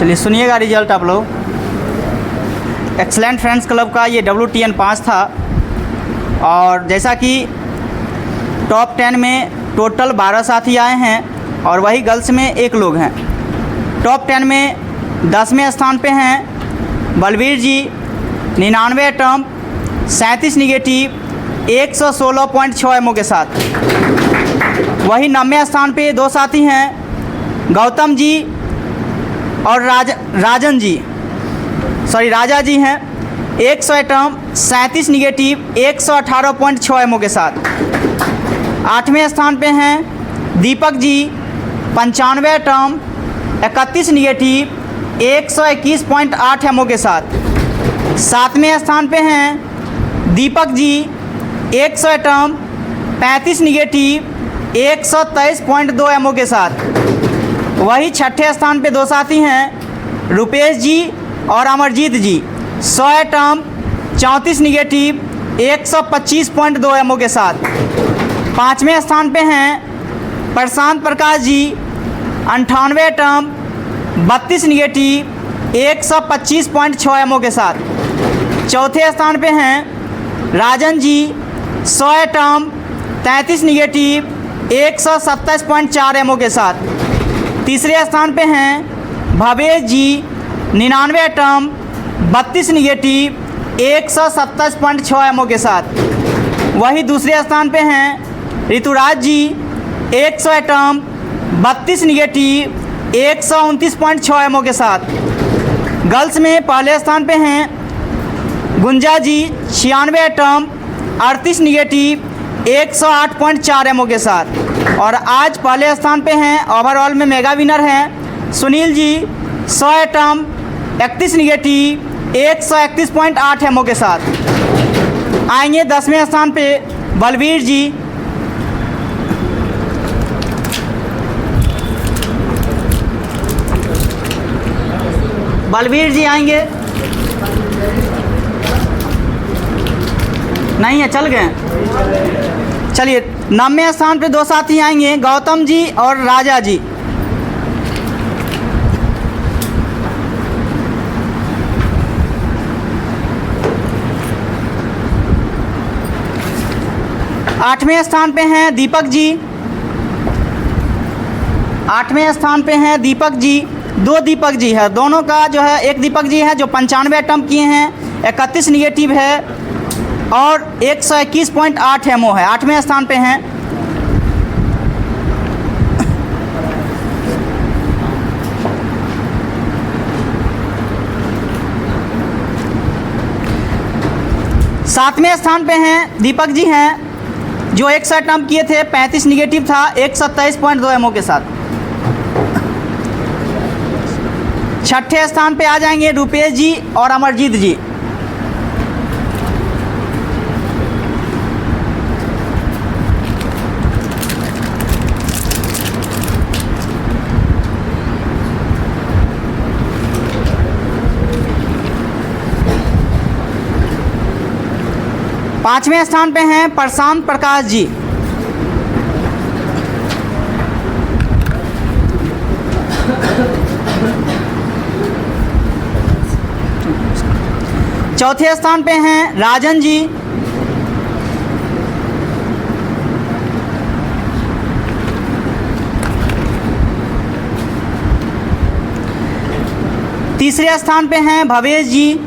चलिए सुनिएगा रिजल्ट आप लोग। एक्सलेंट फ्रेंड्स क्लब का ये WTN 5 था और जैसा कि टॉप 10 में टोटल 12 साथी आए हैं और वही गर्ल्स में 1 लोग हैं। टॉप 10 में 10वें स्थान पे हैं बलवीर जी 99 अटैम्प्ट 37 निगेटिव 116.6 एमओ के साथ। वही 90वें स्थान पे 2 साथी हैं गौतम जी और राजा जी हैं 100 अटैम्प्ट 37 निगेटिव 118.6 एमओ के साथ। 8वें स्थान पे हैं Deepak ji 95 attempt 31 negative 121.8 ammo के साथ। 7वें स्थान पे हैं Deepak ji 100 attempt 35 negative 123.2 ammo के साथ। वही 6ठे स्थान पे 2 साथी हैं रुपेश जी और अमरजीत जी 100 अटैम्प्ट 34 निगेटिव 125.2 एमओ के साथ। 5वें स्थान पे हैं प्रशांत Prakash ji 98 attempt 32 negative 125.6 ammo के साथ। 4थे स्थान पे हैं Rajan ji 100 attempt 33 negative 127.4 ammo के साथ। 3रे स्थान पे हैं Bhavesh ji 99 attempt 32 negative 127.6 ammo के साथ। वही दूसरे स्थान पे हैं ऋतुराज जी 100 अटैम्प्ट 32 निगेटिव 129.6 एमओ के साथ। गर्ल्स में पहले स्थान पे हैं गुंजा जी 96 अटैम्प्ट 38 निगेटिव 108.4 एमओ के साथ। और आज पहले स्थान पे हैं ओवरऑल में मेगा विनर हैं Sunil ji 100 attempt 31 negative 131.8 ammo के साथ। आएंगे 10वें स्थान पे बलवीर जी आएंगे, नहीं है चल गए। चलिए 9वें स्थान पे 2 साथी आएंगे गौतम जी और राजा जी। आठवें स्थान पे हैं दीपक जी। 8वें स्थान पे हैं दीपक जी। 2 दीपक जी है, दोनों का जो है एक दीपक जी है जो 95 अटैम्प्ट किए हैं 31 निगेटिव है और 121.8 एमओ है। 8वें स्थान पे हैं। सातवें स्थान पे हैं दीपक जी हैं जो 100 अटैम्प्ट किए थे 35 निगेटिव था 127.2 एमओ के साथ। 6ठे स्थान पे आ जाएंगे रुपेश जी और अमरजीत जी। पांचवें स्थान पे हैं प्रशांत प्रकाश जी। चौथे स्थान पे हैं राजन जी। तीसरे स्थान पे हैं भवेश जी।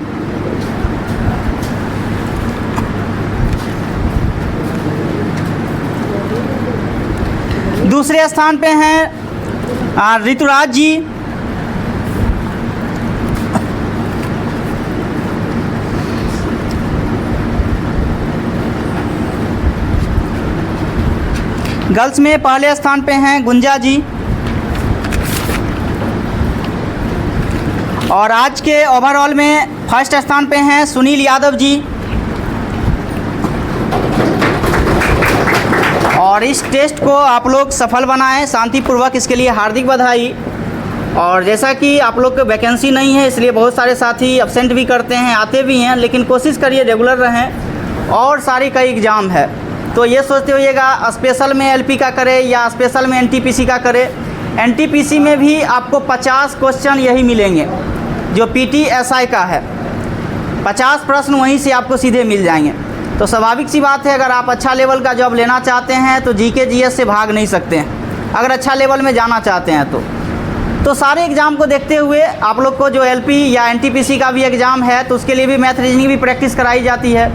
दूसरे स्थान पे हैं ऋतुराज जी। गर्ल्स में पहले स्थान पे हैं गुंजा जी। और आज के ओवरऑल में फर्स्ट स्थान पे हैं सुनील यादव जी। और इस टेस्ट को आप लोग सफल बनाएं शांतिपूर्वक, इसके लिए हार्दिक बधाई। और जैसा कि आप लोग को वैकेंसी नहीं है इसलिए बहुत सारे साथी अब्सेंट भी करते हैं, आते भी हैं, लेकिन कोशिश करिए रेगुलर रहें। और सारी कई एग्ज़ाम है तो ये सोचते होइएगा स्पेशल में LP का करें या स्पेशल में NTPC का करें, एनटीपीसी में भी आपको 50 क्वेश्चन यही मिलेंगे जो पीटीएसआई का है। 50 प्रश्न वहीं से आपको सीधे मिल जाएंगे। तो स्वाभाविक सी बात है, अगर आप अच्छा लेवल का जॉब लेना चाहते हैं तो जीके जीएस से भाग नहीं सकते हैं, अगर अच्छा लेवल में जाना चाहते हैं तो सारे एग्ज़ाम को देखते हुए आप लोग को जो एलपी या एनटीपीसी का भी एग्ज़ाम है तो उसके लिए भी मैथ रीजनिंग भी प्रैक्टिस कराई जाती है।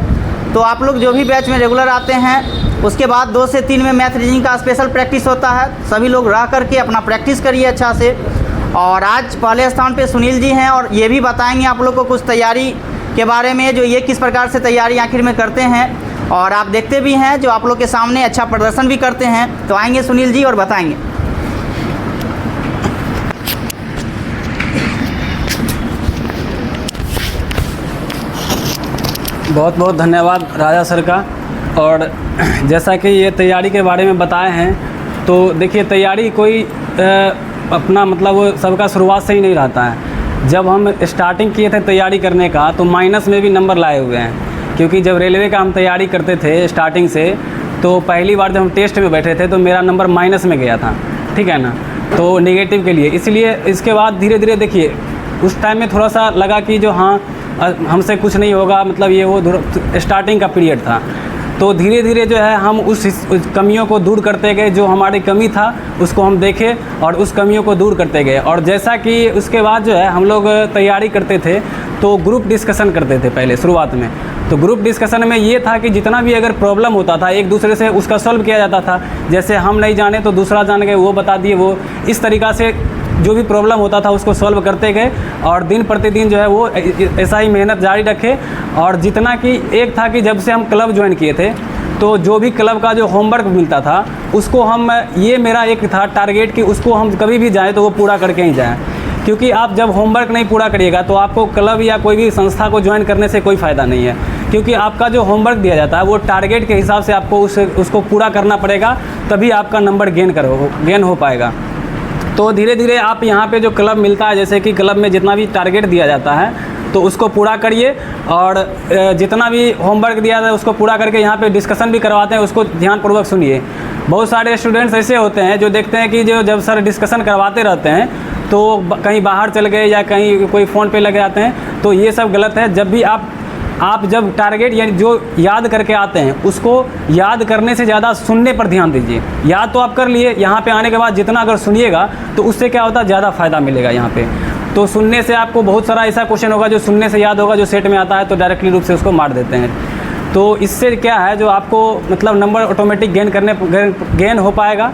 तो आप लोग जो भी बैच में रेगुलर आते हैं उसके बाद 2 से 3 में मैथ रीजनिंग का स्पेशल प्रैक्टिस होता है। सभी लोग रह करके अपना प्रैक्टिस करिए अच्छा से। और आज पहले स्थान पे सुनील जी हैं और ये भी बताएंगे आप लोग को कुछ तैयारी के बारे में, जो ये किस प्रकार से तैयारी आखिर में करते हैं और आप देखते भी हैं जो आप लोग के सामने अच्छा प्रदर्शन भी करते हैं। तो आएंगे सुनील जी और बताएंगे। बहुत बहुत धन्यवाद राजा सर का। और जैसा कि ये तैयारी के बारे में बताए हैं, तो देखिए तैयारी कोई अपना मतलब सबका शुरुआत से ही नहीं रहता है। जब हम स्टार्टिंग किए थे तैयारी करने का तो माइनस में भी नंबर लाए हुए हैं, क्योंकि जब रेलवे का हम तैयारी करते थे स्टार्टिंग से, तो पहली बार जब हम टेस्ट में बैठे थे तो मेरा नंबर माइनस में गया था, ठीक है ना, तो नेगेटिव के लिए। इसलिए इसके बाद धीरे धीरे देखिए उस टाइम में थोड़ा सा लगा कि जो हाँ हमसे कुछ नहीं होगा, मतलब ये वो स्टार्टिंग का पीरियड था। तो धीरे धीरे जो है हम उस कमियों को दूर करते गए, जो हमारी कमी था उसको हम देखे और उस कमियों को दूर करते गए। और जैसा कि उसके बाद जो है हम लोग तैयारी करते थे तो ग्रुप डिस्कशन करते थे पहले शुरुआत में। तो ग्रुप डिस्कशन में ये था कि जितना भी अगर प्रॉब्लम होता था एक दूसरे से उसका सॉल्व किया जाता था। जैसे हम नहीं जाने तो दूसरा जान गए, वो बता दिए, वो इस तरीक़ा से जो भी प्रॉब्लम होता था उसको सॉल्व करते गए। और दिन प्रतिदिन जो है वो ऐसा ही मेहनत जारी रखे। और जितना कि एक था कि जब से हम क्लब ज्वाइन किए थे तो जो भी क्लब का जो होमवर्क मिलता था उसको हम, ये मेरा एक था टारगेट कि उसको हम कभी भी जाएँ तो वो पूरा करके ही जाएँ। क्योंकि आप जब होमवर्क नहीं पूरा करिएगा तो आपको क्लब या कोई भी संस्था को ज्वाइन करने से कोई फ़ायदा नहीं है, क्योंकि आपका जो होमवर्क दिया जाता है वो टारगेट के हिसाब से आपको उसको पूरा करना पड़ेगा, तभी आपका नंबर गेन हो पाएगा। तो धीरे धीरे आप यहाँ पे जो क्लब मिलता है, जैसे कि क्लब में जितना भी टारगेट दिया जाता है तो उसको पूरा करिए। और जितना भी होमवर्क दिया जाता है उसको पूरा करके यहाँ पे डिस्कशन भी करवाते हैं, उसको ध्यानपूर्वक सुनिए। बहुत सारे स्टूडेंट्स ऐसे होते हैं जो देखते हैं कि जो जब सर डिस्कशन करवाते रहते हैं तो कहीं बाहर चल गए या कहीं कोई फ़ोन पे लगे आते हैं, तो ये सब गलत है। जब भी आप जब टारगेट यानी जो याद करके आते हैं उसको याद करने से ज़्यादा सुनने पर ध्यान दीजिए। याद तो आप कर लिए, यहाँ पे आने के बाद जितना अगर सुनिएगा तो उससे क्या होता है, ज़्यादा फ़ायदा मिलेगा यहाँ पे। तो सुनने से आपको बहुत सारा ऐसा क्वेश्चन होगा जो सुनने से याद होगा, जो सेट में आता है तो डायरेक्टली रूप से उसको मार देते हैं। तो इससे क्या है, जो आपको मतलब नंबर ऑटोमेटिक गेन हो पाएगा।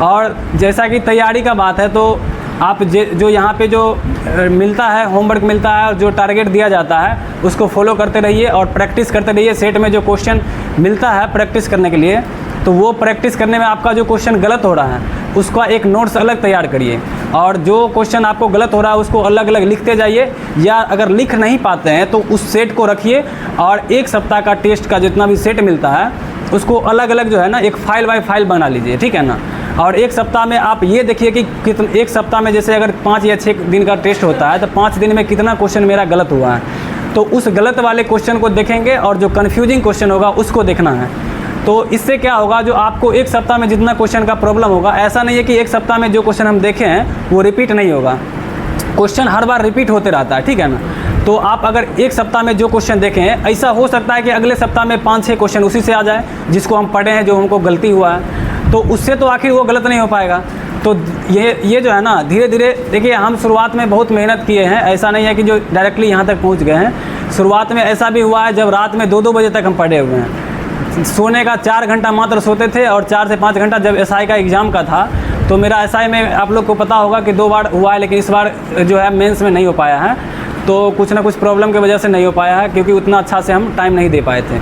और जैसा कि तैयारी का बात है तो आप जो यहाँ पे जो मिलता है, होमवर्क मिलता है और जो टारगेट दिया जाता है उसको फॉलो करते रहिए और प्रैक्टिस करते रहिए। सेट में जो क्वेश्चन मिलता है प्रैक्टिस करने के लिए, तो वो प्रैक्टिस करने में आपका जो क्वेश्चन गलत हो रहा है उसका एक नोट्स अलग तैयार करिए। और जो क्वेश्चन आपको गलत हो रहा है उसको अलग अलग लिखते जाइए, या अगर लिख नहीं पाते हैं तो उस सेट को रखिए और 1 सप्ताह का टेस्ट का जितना भी सेट मिलता है उसको अलग अलग जो है ना एक फाइल बाय फाइल बना लीजिए, ठीक है ना। और 1 सप्ताह में आप ये देखिए कि कितना, 1 सप्ताह में जैसे अगर 5 या 6 दिन का टेस्ट होता है तो 5 दिन में कितना क्वेश्चन मेरा गलत हुआ है, तो उस गलत वाले क्वेश्चन को देखेंगे और जो कन्फ्यूजिंग क्वेश्चन होगा उसको देखना है। तो इससे क्या होगा, जो आपको 1 सप्ताह में जितना क्वेश्चन का प्रॉब्लम होगा, ऐसा नहीं है कि 1 सप्ताह में जो क्वेश्चन हम देखे हैं वो रिपीट नहीं होगा, क्वेश्चन हर बार रिपीट होते रहता है, ठीक है ना। तो आप अगर 1 सप्ताह में जो क्वेश्चन देखें हैं, ऐसा हो सकता है कि अगले सप्ताह में 5-6 क्वेश्चन उसी से आ जाए जिसको हम पढ़े हैं, जो हमको गलती हुआ है, तो उससे तो आखिर वो गलत नहीं हो पाएगा। तो ये जो है ना, धीरे धीरे देखिए, हम शुरुआत में बहुत मेहनत किए हैं, ऐसा नहीं है कि जो डायरेक्टली यहाँ तक पहुँच गए हैं। शुरुआत में ऐसा भी हुआ है जब रात में 2-2 बजे तक हम पढ़े हुए हैं। सोने का 4 घंटा मात्र सोते थे और 4 से 5 घंटा जब एसआई का एग्ज़ाम का था, तो मेरा एसआई में आप लोग को पता होगा कि 2 बार हुआ है, लेकिन इस बार जो है मेंस में नहीं हो पाया है। तो कुछ ना कुछ प्रॉब्लम की वजह से नहीं हो पाया है, क्योंकि उतना अच्छा से हम टाइम नहीं दे पाए थे।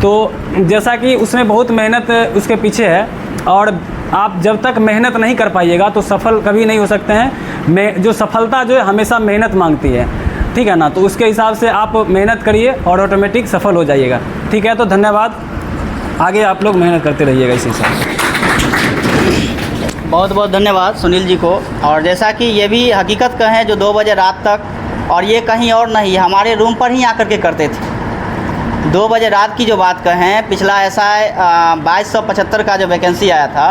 तो जैसा कि उसमें बहुत मेहनत उसके पीछे है, और आप जब तक मेहनत नहीं कर पाइएगा तो सफल कभी नहीं हो सकते हैं। जो सफलता जो है हमेशा मेहनत मांगती है, ठीक है ना। तो उसके हिसाब से आप मेहनत करिए और ऑटोमेटिक सफल हो जाइएगा, ठीक है। तो धन्यवाद, आगे आप लोग मेहनत करते रहिएगा इसी हिसाब से। बहुत बहुत धन्यवाद सुनील जी को। और जैसा कि ये भी हकीकत कहें, जो 2 बजे रात तक, और ये कहीं और नहीं, हमारे रूम पर ही आकर के करते थे। 2 बजे रात की जो बात कहें, पिछला एसआई 2275 का जो वैकेंसी आया था,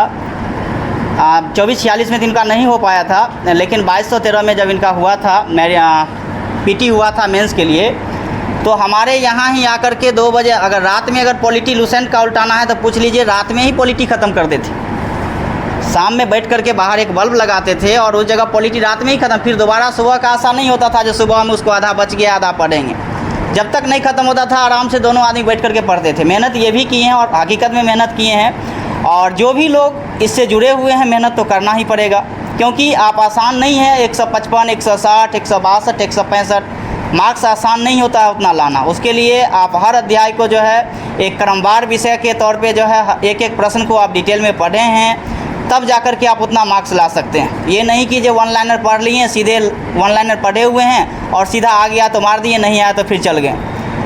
24-46 में तो इनका नहीं हो पाया था, लेकिन 2213 में जब इनका हुआ था, मेरे पीटी हुआ था मेंस के लिए, तो हमारे यहाँ ही आकर के 2 बजे, अगर रात में अगर पॉलिटी लूसेंट का उल्टाना है तो पूछ लीजिए, रात में ही पॉलिटी ख़त्म कर देते। शाम में बैठ करके बाहर एक बल्ब लगाते थे और उस जगह पॉलिटी रात में ही ख़त्म, फिर दोबारा सुबह का आशा नहीं होता था जो सुबह में उसको आधा बच गया आधा पढ़ेंगे। जब तक नहीं ख़त्म होता था आराम से दोनों आदमी बैठ करके पढ़ते थे। मेहनत ये भी किए हैं और हकीकत में मेहनत किए हैं, और जो भी लोग इससे जुड़े हुए हैं मेहनत तो करना ही पड़ेगा, क्योंकि आप आसान नहीं है 155, 160, 162, 165 मार्क्स आसान नहीं होता है उतना लाना। उसके लिए आप हर अध्याय को जो है एक क्रमवार विषय के तौर पे जो है एक एक प्रश्न को आप डिटेल में पढ़े हैं, तब जाकर के आप उतना मार्क्स ला सकते हैं। ये नहीं कि जो वन लाइनर पढ़ लिए, सीधे वन लाइनर पढ़े हुए हैं और सीधा आ गया तो मार दिए, नहीं आया तो फिर चल गए।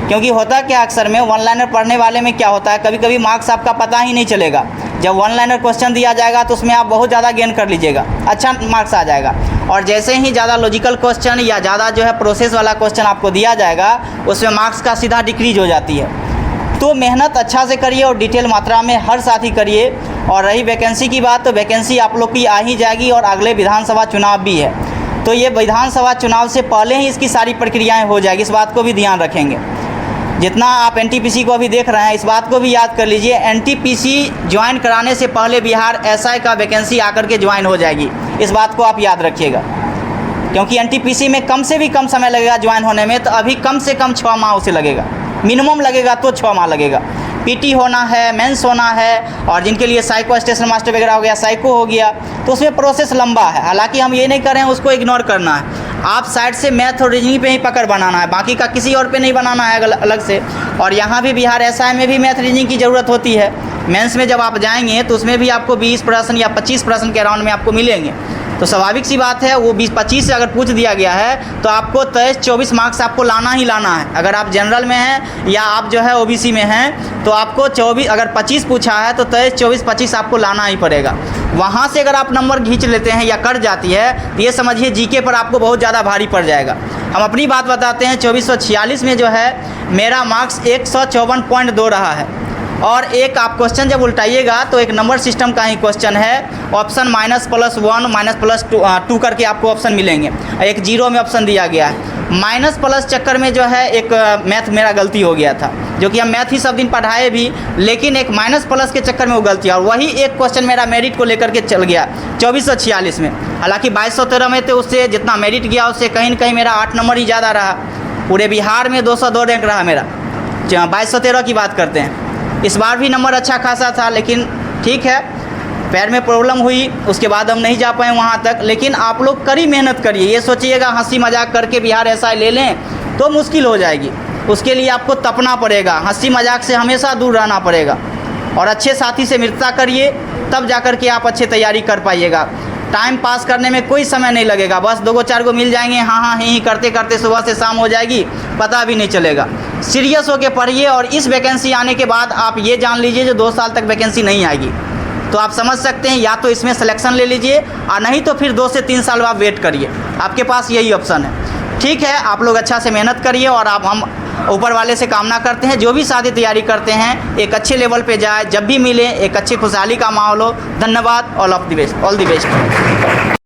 क्योंकि होता क्या अक्सर में वन लाइनर पढ़ने वाले में क्या होता है, कभी कभी मार्क्स आपका पता ही नहीं चलेगा। जब वन लाइनर क्वेश्चन दिया जाएगा तो उसमें आप बहुत ज़्यादा गेन कर लीजिएगा, अच्छा मार्क्स आ जाएगा। और जैसे ही ज़्यादा लॉजिकल क्वेश्चन या ज़्यादा जो है प्रोसेस वाला क्वेश्चन आपको दिया जाएगा, उसमें मार्क्स का सीधा डिक्रीज हो जाती है। तो मेहनत अच्छा से करिए और डिटेल मात्रा में हर साथ ही करिए। और रही वैकेंसी की बात, तो वैकेंसी आप लोग की आ ही जाएगी और अगले विधानसभा चुनाव भी है, तो ये विधानसभा चुनाव से पहले ही इसकी सारी प्रक्रियाएं हो जाएगी, इस बात को भी ध्यान रखेंगे। जितना आप एनटीपीसी को अभी देख रहे हैं, इस बात को भी याद कर लीजिए, एनटीपीसी ज्वाइन कराने से पहले बिहार एसआई का वैकेंसी आकर के ज्वाइन हो जाएगी, इस बात को आप याद रखिएगा। क्योंकि एनटीपीसी में कम से भी कम समय लगेगा ज्वाइन होने में, तो अभी कम से कम 6 माह उसे लगेगा, मिनिमम लगेगा तो 6 माह लगेगा। पीटी होना है, मेंस होना है, और जिनके लिए साइको स्टेशन मास्टर वगैरह हो गया, साइको हो गया, तो उसमें प्रोसेस लंबा है। हालांकि हम ये नहीं कर रहे हैं उसको इग्नोर करना है, आप साइड से मैथ और रीजनिंग पे ही पकड़ बनाना है, बाकी का किसी और पे नहीं बनाना है अलग से। और यहाँ भी बिहार एसआई में भी मैथ रीजनिंग की ज़रूरत होती है। मेंस में जब आप जाएंगे तो उसमें भी आपको 20 प्रश्न या 25 प्रश्न के अराउंड में आपको मिलेंगे, तो स्वाभाविक सी बात है वो 20-25 से अगर पूछ दिया गया है तो आपको 23-24 मार्क्स आपको लाना ही लाना है। अगर आप जनरल में हैं या आप जो है ओबीसी में हैं तो आपको 24, अगर 25 पूछा है तो 23-24-25 आपको लाना ही पड़ेगा। वहाँ से अगर आप नंबर खींच लेते हैं या कट जाती है तो ये समझिए जीके पर आपको बहुत ज़्यादा भारी पड़ जाएगा। हम अपनी बात बताते हैं, 2446 में जो है मेरा मार्क्स 154.2 रहा है, और एक आप क्वेश्चन जब उल्टाइएगा तो एक नंबर सिस्टम का ही क्वेश्चन है, ऑप्शन -+1 -+2 करके आपको ऑप्शन मिलेंगे, एक जीरो में ऑप्शन दिया गया है। माइनस प्लस चक्कर में जो है एक मैथ मेरा गलती हो गया था, जो कि हम मैथ ही सब दिन पढ़ाए भी, लेकिन एक माइनस प्लस के चक्कर में वो गलती, और वही एक क्वेश्चन मेरा मेरिट को लेकर के चल गया 2446 में। हालांकि 2213 में तो उससे जितना मेरिट गया उससे कहीं न कहीं मेरा 8 नंबर ही ज़्यादा रहा। पूरे बिहार में 202 रैंक रहा मेरा, 2213 की बात करते हैं। इस बार भी नंबर अच्छा खासा था, लेकिन ठीक है पैर में प्रॉब्लम हुई, उसके बाद हम नहीं जा पाए वहाँ तक। लेकिन आप लोग कड़ी मेहनत करिए, ये सोचिएगा हंसी मजाक करके बिहार एसआई ले लें तो मुश्किल हो जाएगी। उसके लिए आपको तपना पड़ेगा, हंसी मजाक से हमेशा दूर रहना पड़ेगा, और अच्छे साथी से मित्रता करिए, तब जा कर के आप अच्छे तैयारी कर पाइएगा। टाइम पास करने में कोई समय नहीं लगेगा, बस 2-4 को मिल जाएंगे, हाँ ही करते करते सुबह से शाम हो जाएगी, पता भी नहीं चलेगा। सीरियस होकर पढ़िए, और इस वैकेंसी आने के बाद आप ये जान लीजिए जो 2 साल तक वैकेंसी नहीं आएगी, तो आप समझ सकते हैं या तो इसमें सिलेक्शन ले लीजिए, और नहीं तो फिर 2 से 3 साल आप वेट करिए, आपके पास यही ऑप्शन है। ठीक है, आप लोग अच्छा से मेहनत करिए, और आप हम ऊपर वाले से कामना करते हैं जो भी शादी तैयारी करते हैं एक अच्छे लेवल पे जाए, जब भी मिले एक अच्छी खुशहाली का माहौल हो। धन्यवाद, ऑल द बेस्ट।